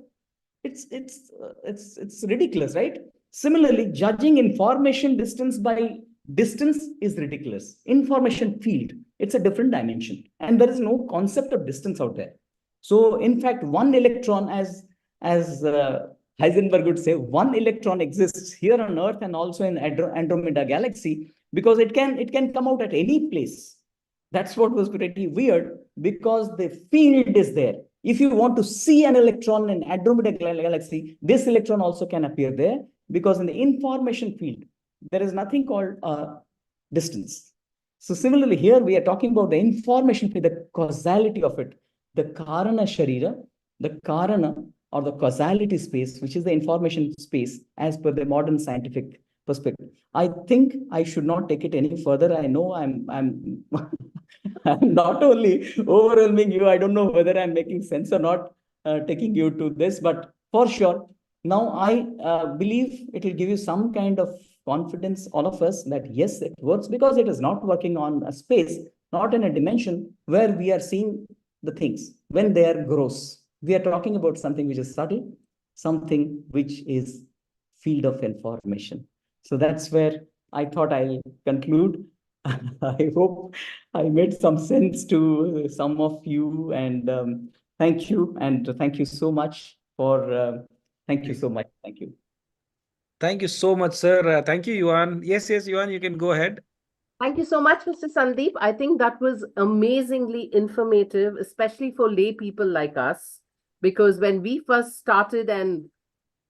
it's ridiculous, right? Similarly, judging information distance by distance is ridiculous. Information field, it's a different dimension, and there is no concept of distance out there. So, in fact, one electron, as Heisenberg would say, one electron exists here on Earth and also in Andromeda galaxy because it can come out at any place. That's what was pretty weird because the field is there. If you want to see an electron in Andromeda galaxy, this electron also can appear there because in the information field, there is nothing called distance. So similarly here, we are talking about the information field, the causality of it, the Karana Sharira, the Karana or the causality space, which is the information space as per the modern scientific perspective. I think I should not take it any further. I know I'm I'm not only overwhelming you. I don't know whether I'm making sense or not, taking you to this, but for sure, now I believe it will give you some kind of confidence, all of us, that yes, it works because it is not working on a space, not in a dimension where we are seeing the things when they are gross. We are talking about something which is subtle, something which is field of information. So that's where I thought I'll conclude. I hope I made some sense to some of you, and thank you. And thank you so much for, thank you so much. Thank you. Thank you so much, sir. Thank you, Yuan. Yes, Yuan, you can go ahead. Thank you so much, Mr. Sandip. I think that was amazingly informative, especially for lay people like us, because when we first started and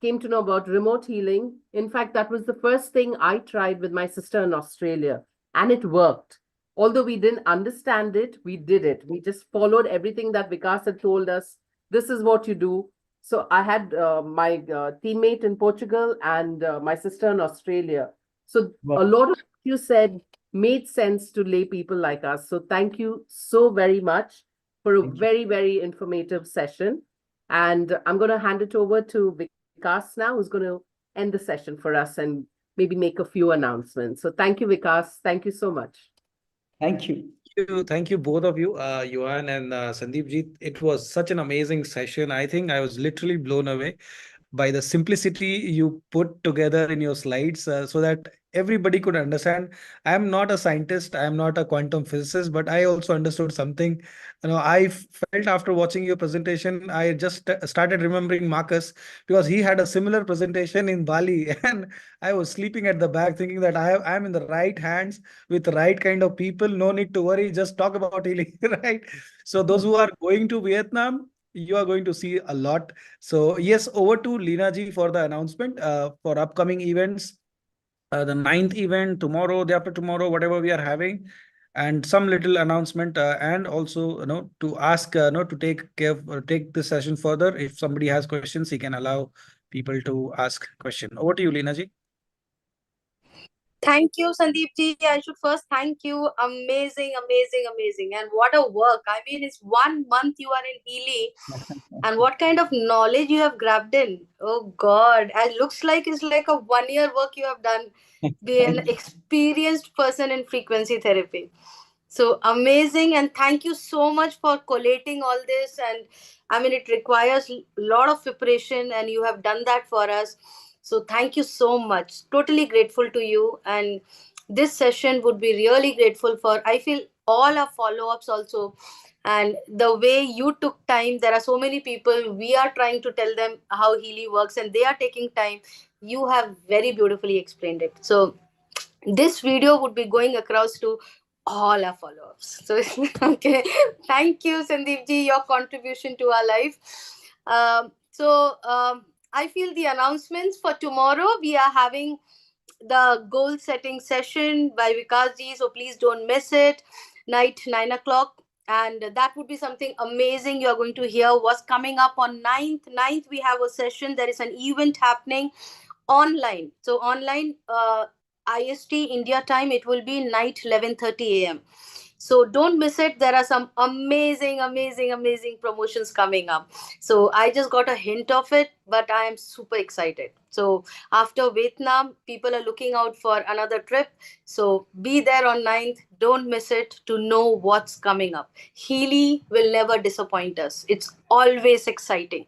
came to know about remote healing, in fact, that was the first thing I tried with my sister in Australia, and it worked. Although we didn't understand it, we did it. We just followed everything that Vikas had told us. This is what you do. So I had my teammate in Portugal and my sister in Australia. So Wow. a lot of what you said made sense to lay people like us. So thank you so very much for a very, very informative session. And I'm going to hand it over to Vikas now, who's going to end the session for us and maybe make a few announcements. So thank you, Vikas. Thank you so much. Thank you. Thank you, both of you, Yuan and Sandeep ji. It was such an amazing session. I think I was literally blown away by the simplicity you put together in your slides, so that everybody could understand. I am not a scientist, I am not a quantum physicist, but I also understood something. I felt after watching your presentation, I just started remembering Marcus, because he had a similar presentation in Bali, and I was sleeping at the back thinking that I am in the right hands with the right kind of people. No need to worry, just talk about healing, right? So those who are going to Vietnam, you are going to see a lot. So yes, over to Leena ji for the announcement for upcoming events. The 9th event, tomorrow, day after tomorrow, whatever we are having, and some little announcement, and also to ask to take this session further. If somebody has questions, he can allow people to ask question. Over to you, Leena ji. Thank you, Sandeep ji. I should first thank you. Amazing, amazing, amazing. And what a work. I mean, it's 1 month you are in Healy. And what kind of knowledge you have grabbed in. Oh God. It looks like it's like a 1 year work you have done. Be an experienced person in frequency therapy. So amazing, and thank you so much for collating all this. And I mean, it requires a lot of preparation, and you have done that for us. So thank you so much. Totally grateful to you. And this session would be really grateful for, I feel, all our follow-ups also. And the way you took time, there are so many people, we are trying to tell them how Healy works, and they are taking time. You have very beautifully explained it. So this video would be going across to all our followers. So, okay, thank you, Sandeep ji, your contribution to our life. I feel the announcements for tomorrow. We are having the goal setting session by Vikas ji, so please don't miss it. Night 9 o'clock. And that would be something amazing. You're going to hear what's coming up on 9th. 9th, we have a session. There is an event happening online. So online, IST India time, it will be night 11:30 a.m. So don't miss it. There are some amazing promotions coming up. So I just got a hint of it, but I am super excited. So after Vietnam, people are looking out for another trip. So be there on 9th. Don't miss it to know what's coming up. Healy will never disappoint us. It's always exciting.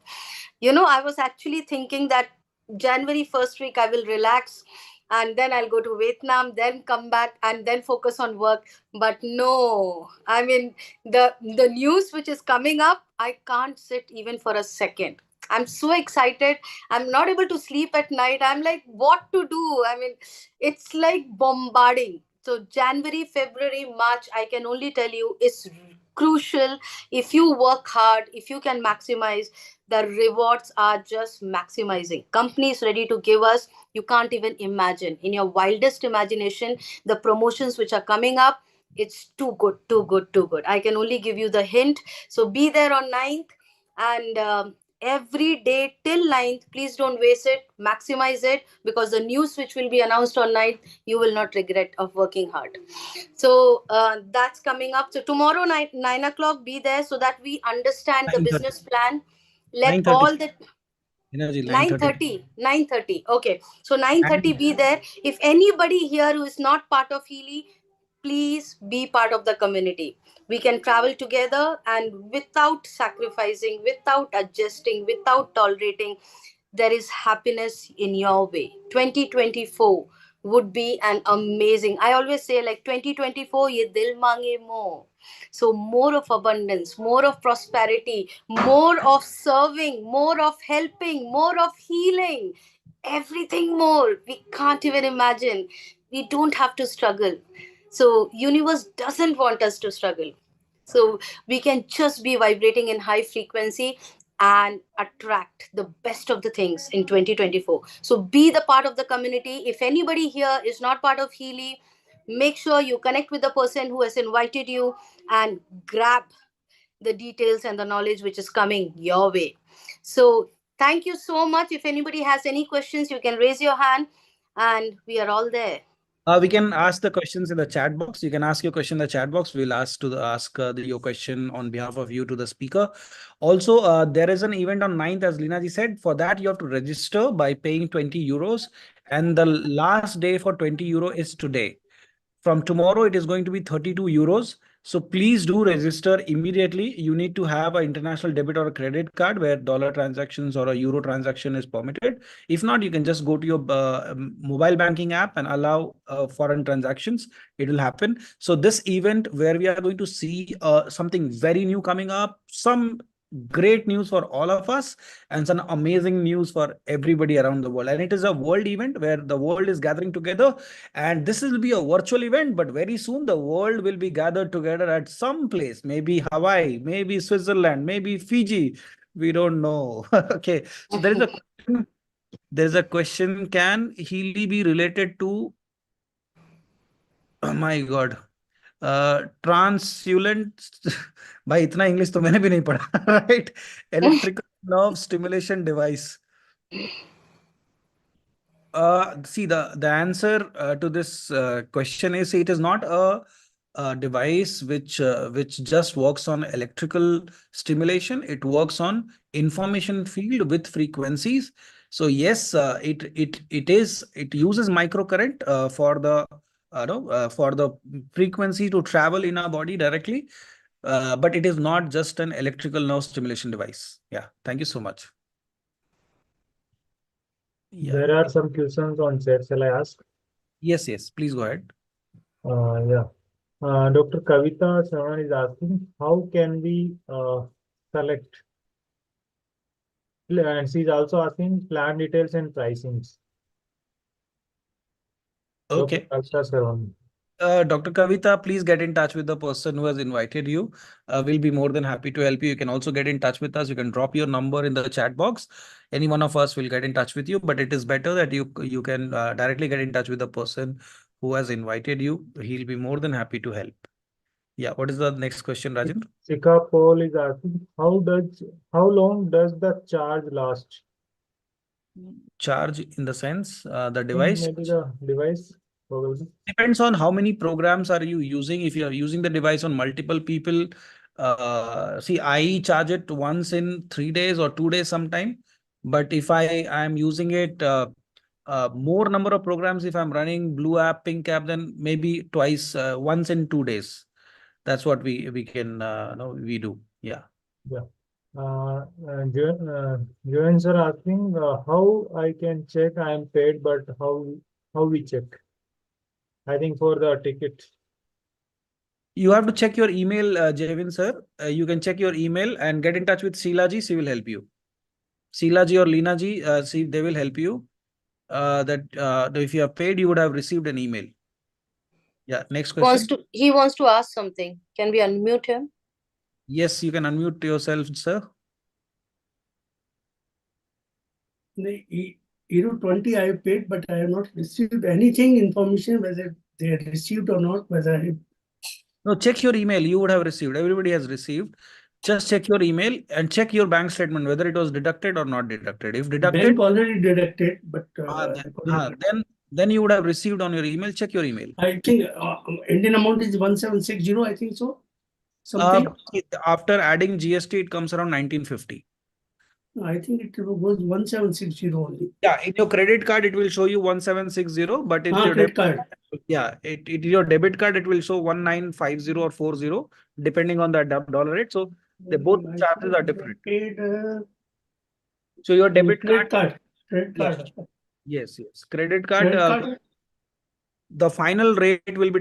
I was actually thinking that January first week I will relax, and then I'll go to Vietnam, then come back and then focus on work. But no, I mean, the news which is coming up, I can't sit even for a second. I'm so excited. I'm not able to sleep at night. I'm like, what to do? I mean, it's like bombarding. So January, February, March, I can only tell you, is crucial. If you work hard, if you can maximize, the rewards are just maximizing. Companies ready to give us, you can't even imagine. In your wildest imagination, the promotions which are coming up, it's too good, too good, too good. I can only give you the hint. So be there on 9th, and every day till 9th, please don't waste it, maximize it, because the news which will be announced on 9th, you will not regret of working hard. So that's coming up. So tomorrow night 9 o'clock, be there so that we understand the 9:30. business plan. Let 9:30. all the Energy 9:30. 9:30. Okay. So 9:30, And be there. If anybody here who is not part of Healy, please be part of the community. We can travel together, and without sacrificing, without adjusting, without tolerating, there is happiness in your way. 2024 would be an amazing. I always say, like, 2024, ye dil mange more. So more of abundance, more of prosperity, more of serving, more of helping, more of healing, everything more. We can't even imagine. We don't have to struggle. So universe doesn't want us to struggle. So we can just be vibrating in high frequency and attract the best of the things in 2024. So be the part of the community. If anybody here is not part of Healy, make sure you connect with the person who has invited you and grab the details and the knowledge which is coming your way. So thank you so much. If anybody has any questions, you can raise your hand, and we are all there. we can ask the questions in the chat box. You can ask your question in the chat box. We'll ask your question on behalf of you to the speaker. Also, there is an event on 9th, as Lina ji said. For that, you have to register by paying 20 euros. And the last day for 20 euro is today. From tomorrow, it is going to be 32 euros. So please do register immediately. You need to have an international debit or a credit card where dollar transactions or a euro transaction is permitted. If not, you can just go to your mobile banking app and allow foreign transactions. It will happen. So this event where we are going to see something very new coming up, some great news for all of us, and some amazing news for everybody around the world. And it is a world event where the world is gathering together. And this will be a virtual event, but very soon the world will be gathered together at some place, maybe Hawaii, maybe Switzerland, maybe Fiji. We don't know. Okay. So there's a question. Can Healy be related to, oh my God, ट्रांसल्यूलेंट भाई इतना English तो मैंने भी नहीं पढ़ा right electrical nerve stimulation device see the answer to this question is it is not a device which just works on electrical stimulation. It works on information field with frequencies. So yes, it uses microcurrent for the for the frequency to travel in our body directly. But it is not just an electrical nerve stimulation device. Yeah. Thank you so much. Yeah. There are some questions on chat. Shall I ask? Yes, yes. Please go ahead. Yeah. Dr. Kavita Savan is asking, how can we select? And she's also asking plan details and pricings. Okay. Dr. Kavita Savan. Dr. Kavita, please get in touch with the person who has invited you. We'll be more than happy to help you. You can also get in touch with us. You can drop your number in the chat box. Any one of us will get in touch with you, but it is better that you can directly get in touch with the person who has invited you. He'll be more than happy to help. Yeah. What is the next question, Rajendra? Sika Paul is asking, how long does the charge last? Charge in the sense the device? Maybe the device, probably. Depends on how many programs are you using. If you are using the device on multiple people, see, I charge it once in 3 days or 2 days sometime. But if I am using it more number of programs, if I'm running blue app, pink app, then maybe twice, once in 2 days. That's what we can we do. Yeah. Yeah. Joan sir asking how I can check I am paid, but how we check? I think for the ticket. You have to check your email, Javin sir. You can check your email and get in touch with Sheila ji. She will help you. Sheila ji or Leena ji, see, they will help you. That if you have paid, you would have received an email. Yeah. Next question. He wants to ask something. Can we unmute him? Yes, you can unmute yourself, sir. The Euro 20 I have paid, but I have not received anything information whether they have received or not, whether I No, check your email. You would have received. Everybody has received. Just check your email and check your bank statement whether it was deducted or not deducted. If deducted, bank already deducted, but then you would have received on your email. Check your email. I think Indian amount is 1760. I think so. Something. After adding GST, it comes around 1950. I think it goes 1760 only. Yeah, in your credit card, it will show you 1760, but in your credit card. Yeah, your debit card, it will show 1950 or 40, depending on the dollar rate. So they both charges are different. Paid, so your debit credit card. Credit card. Yes. Credit card. The final rate will be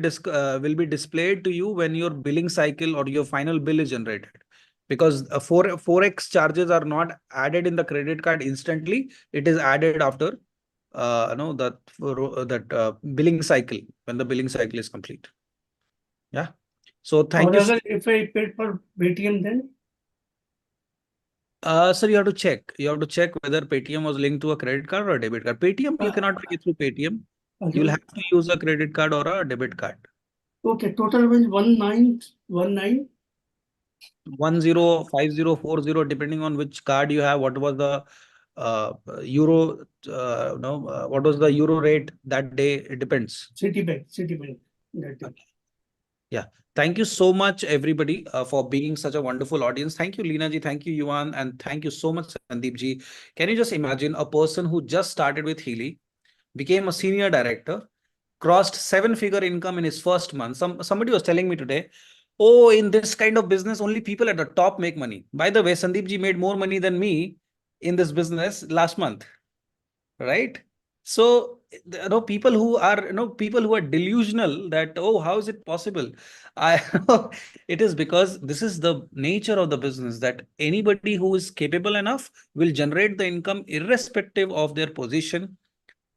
displayed to you when your billing cycle or your final bill is generated. Because 4x charges are not added in the credit card instantly. It is added after that billing cycle, when the billing cycle is complete. Yeah. So thank you. If I paid for Paytm, then? Sir, you have to check. You have to check whether Paytm was linked to a credit card or a debit card. Paytm, you cannot pay through Paytm. You will have to use a credit card or a debit card. Okay, total was 1919. 105040, depending on which card you have. What was the euro? What was the euro rate that day? It depends. Citibank. That day. Yeah. Thank you so much, everybody, for being such a wonderful audience. Thank you, Leena ji. Thank you, Yuan. And thank you so much, Sandip ji. Can you just imagine a person who just started with Healy, became a senior director, crossed 7-figure income in his first month. Somebody was telling me today, oh, in this kind of business, only people at the top make money. By the way, Sandip ji made more money than me in this business last month, right? So, people who are delusional that, oh, how is it possible? It is because this is the nature of the business, that anybody who is capable enough will generate the income irrespective of their position.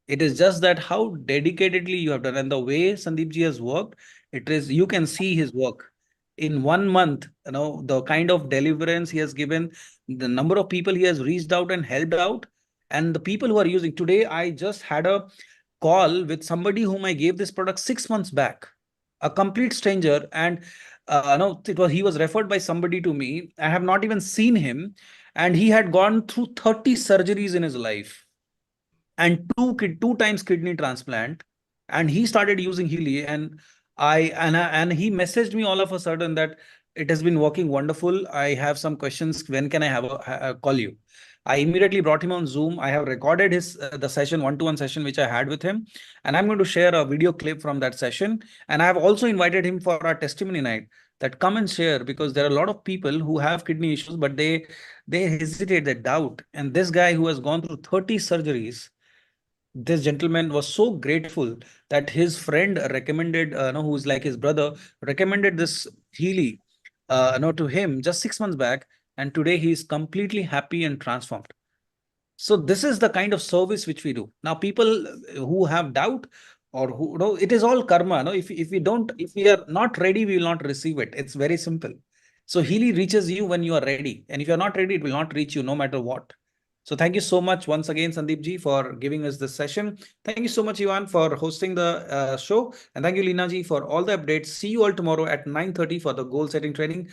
It is just that how dedicatedly you have done, and the way Sandip ji has worked, you can see his work. In 1 month, the kind of deliverance he has given, the number of people he has reached out and helped out, and the people who are using. Today, I just had a call with somebody whom I gave this product 6 months back, a complete stranger, and he was referred by somebody to me. I have not even seen him, and he had gone through 30 surgeries in his life and two times kidney transplant, and he started using Healy, and he messaged me all of a sudden that it has been working wonderful. I have some questions. When can I call you? I immediately brought him on Zoom. I have recorded his the session, one-to-one session, which I had with him. And I'm going to share a video clip from that session. And I have also invited him for our testimony night, that come and share, because there are a lot of people who have kidney issues, but they hesitate, they doubt. And this guy who has gone through 30 surgeries, this gentleman was so grateful that his friend recommended, who's like his brother, recommended this Healy, to him just 6 months back. And today he is completely happy and transformed. So this is the kind of service which we do. Now, people who have doubt, or who, it is all karma. No, if we are not ready, we will not receive it. It's very simple. So Healy reaches you when you are ready, and if you are not ready, it will not reach you no matter what. So thank you so much once again, Sandip ji, for giving us this session. Thank you so much, Ivan, for hosting the show, and thank you, Leena ji, for all the updates. See you all tomorrow at 9:30 for the goal setting training.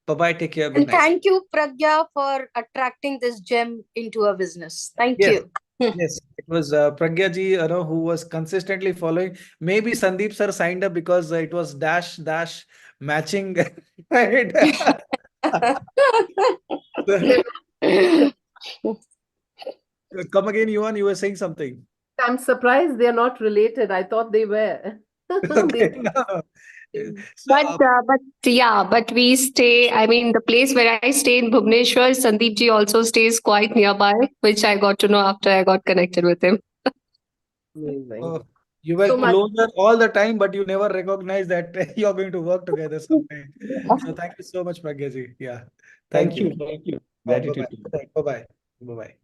Bye-bye. Take care. Good And night. thank you, Pragya, for attracting this gem into our business. Thank Yes. you. Yes, it was Pragya ji, who was consistently following. Maybe Sandeep sir signed up because it was dash matching. Right? Come again, Yuan. You were saying something. I'm surprised they're not related. I thought they were. Okay. So, But we stay, I mean, the place where I stay in Bhubaneswar, Sandeep ji also stays quite nearby, which I got to know after I got connected with him. Amazing. you were So much- closer all the time, but you never recognized that you're going to work together someday. So thank you so much, Pragya ji. Yeah. Thank you. Thank you. Gratitude. Bye-bye. Bye-bye. Bye-bye.